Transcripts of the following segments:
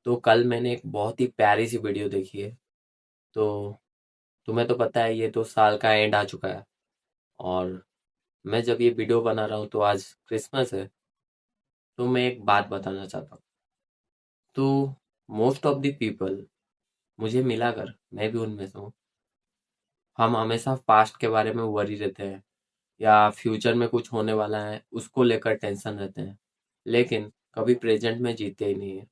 तो कल मैंने एक बहुत ही प्यारी सी वीडियो देखी है। तो तुम्हें तो पता है ये तो साल का एंड आ चुका है। और मैं जब ये वीडियो बना रहा हूँ तो आज क्रिसमस है। तो मैं एक बात बताना चाहता हूँ। तो मोस्ट ऑफ द पीपल, मुझे मिलाकर मैं भी उनमें से हूँ, हम हमेशा पास्ट के बारे में वरी रहते हैं या फ्यूचर में कुछ होने वाला है उसको लेकर टेंशन रहते हैं, लेकिन कभी प्रेजेंट में जीते ही नहीं है।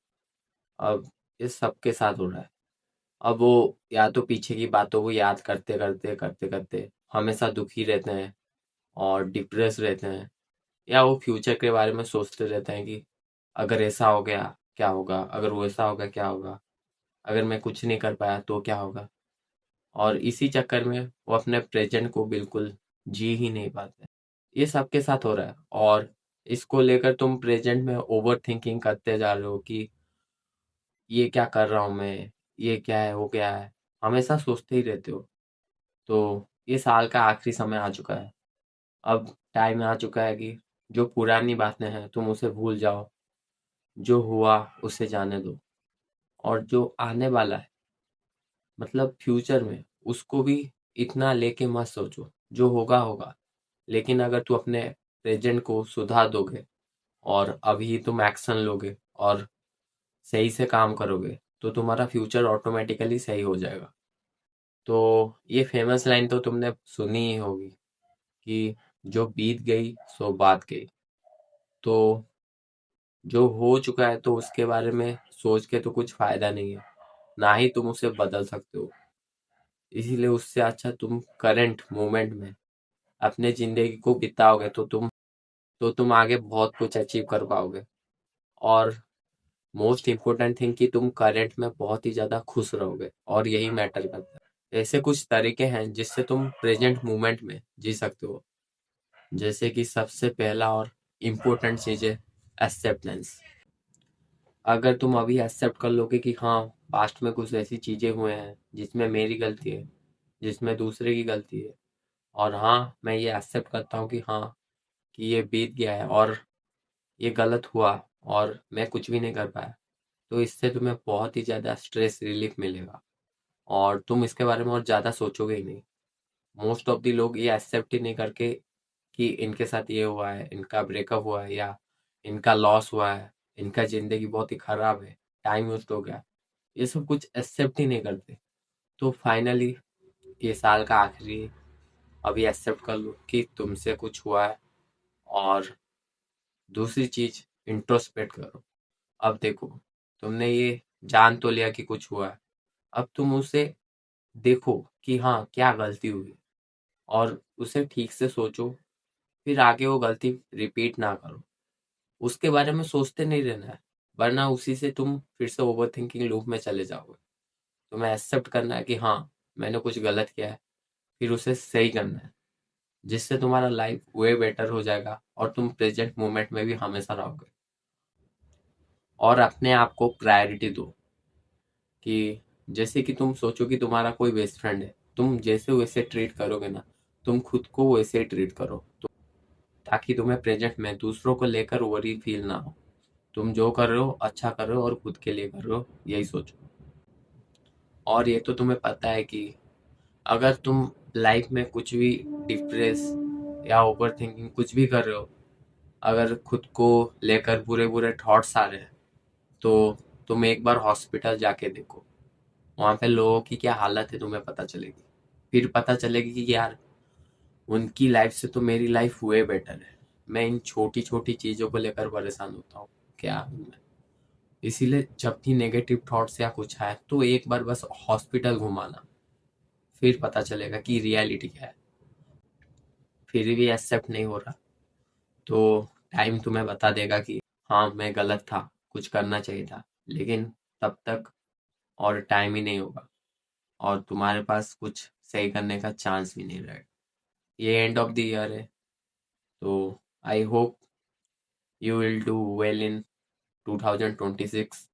अब ये सबके साथ हो रहा है। अब वो या तो पीछे की बातों को याद करते करते करते करते हमेशा दुखी रहते हैं और डिप्रेस रहते हैं, या वो फ्यूचर के बारे में सोचते रहते हैं कि अगर ऐसा हो गया क्या होगा, अगर वो ऐसा होगा क्या होगा, अगर मैं कुछ नहीं कर पाया तो क्या होगा। और इसी चक्कर में वो अपने प्रेजेंट को बिल्कुल जी ही नहीं पाते। ये सबके साथ हो रहा है और इसको लेकर तुम प्रेजेंट में ओवर थिंकिंग करते जा रहे हो कि ये क्या कर रहा हूँ मैं, ये क्या है वो क्या है, हमेशा सोचते ही रहते हो। तो ये साल का आखिरी समय आ चुका है। अब टाइम आ चुका है कि जो पुरानी बातें हैं तुम उसे भूल जाओ, जो हुआ उसे जाने दो, और जो आने वाला है मतलब फ्यूचर में उसको भी इतना लेके मत सोचो। जो होगा होगा, लेकिन अगर तू अपने प्रेजेंट को सुधार दोगे और अभी तुम एक्शन लोगे और सही से काम करोगे तो तुम्हारा फ्यूचर ऑटोमेटिकली सही हो जाएगा। तो ये फेमस लाइन तो तुमने सुनी ही होगी कि जो बीत गई सो बात गई। तो जो हो चुका है तो उसके बारे में सोच के तो कुछ फायदा नहीं है, ना ही तुम उसे बदल सकते हो। इसीलिए उससे अच्छा तुम करंट मोमेंट में अपने जिंदगी को बिताओगे तो तुम आगे बहुत कुछ अचीव कर पाओगे। और मोस्ट इम्पोर्टेंट थिंग कि तुम करंट में बहुत ही ज्यादा खुश रहोगे, और यही मैटर करता है। ऐसे कुछ तरीके हैं जिससे तुम प्रेजेंट मोमेंट में जी सकते हो। जैसे कि सबसे पहला और इम्पोर्टेंट चीज है एक्सेप्टेंस। अगर तुम अभी एक्सेप्ट कर लोगे कि हाँ, पास्ट में कुछ ऐसी चीजें हुए हैं जिसमें मेरी गलती है, जिसमें दूसरे की गलती है, और हाँ मैं ये एक्सेप्ट करता हूँ कि हाँ, कि ये बीत गया है और ये गलत हुआ और मैं कुछ भी नहीं कर पाया, तो इससे तुम्हें बहुत ही ज्यादा स्ट्रेस रिलीफ मिलेगा और तुम इसके बारे में और ज्यादा सोचोगे ही नहीं। मोस्ट ऑफ द लोग ये एक्सेप्ट ही नहीं करके कि इनके साथ ये हुआ है, इनका ब्रेकअप हुआ है या इनका लॉस हुआ है, इनका जिंदगी बहुत ही खराब है, टाइम वेस्ट हो गया, ये सब कुछ एक्सेप्ट ही नहीं करते। तो फाइनली ये साल का आखिरी, अभी एक्सेप्ट कर लो कि तुमसे कुछ हुआ है। और दूसरी चीज, इंट्रोस्पेक्ट करो। अब देखो, तुमने ये जान तो लिया कि कुछ हुआ है, अब तुम उसे देखो कि हाँ क्या गलती हुई, और उसे ठीक से सोचो, फिर आगे वो गलती रिपीट ना करो। उसके बारे में सोचते नहीं रहना है, वरना उसी से तुम फिर से ओवर थिंकिंग लूप में चले जाओगे। तुम्हें एक्सेप्ट करना है कि हाँ, मैंने कुछ गलत किया है, फिर उसे सही करना है, जिससे तुम्हारा लाइफ वे बेटर हो जाएगा और तुम प्रेजेंट मोमेंट में भी हमेशा रहोगे। और अपने आप को प्रायोरिटी दो। कि जैसे कि तुम सोचो कि तुम्हारा कोई बेस्ट फ्रेंड है, तुम जैसे वैसे ट्रीट करोगे ना, तुम खुद को वैसे ही ट्रीट करो, ताकि तुम्हें प्रेजेंट में दूसरों को लेकर वरी फील ना हो। तुम जो कर रहे हो अच्छा कर रहे हो और खुद के लिए कर रहे हो, यही सोचो। और ये तो तुम्हें पता है कि अगर तुम लाइफ में कुछ भी डिप्रेस या ओवर थिंकिंग कुछ भी कर रहे हो, अगर खुद को लेकर बुरे बुरे थॉट्स आ रहे हैं, तो तुम एक बार हॉस्पिटल जाके देखो। वहां पे लोगों की क्या हालत है तुम्हें पता चलेगी। फिर पता चलेगी कि यार, उनकी लाइफ से तो मेरी लाइफ हुए बेटर है। मैं इन छोटी छोटी चीजों को लेकर परेशान होता हूँ, क्या हूँ मैं। इसीलिए जब भी नेगेटिव थॉट्स या कुछ आए तो एक बार बस हॉस्पिटल घुमाना, फिर पता चलेगा कि रियलिटी क्या है। फिर भी एक्सेप्ट नहीं हो रहा तो टाइम तुम्हें बता देगा कि हाँ मैं गलत था, कुछ करना चाहिए था, लेकिन तब तक और टाइम ही नहीं होगा, और तुम्हारे पास कुछ सही करने का चांस भी नहीं रहेगा। ये एंड ऑफ द ईयर है, तो I hope you will do well in 2026,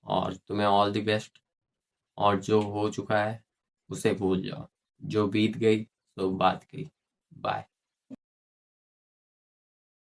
और तुम्हें ऑल द बेस्ट। और जो हो चुका है उसे भूल जाओ, जो बीत गई तो बात गई। बाय।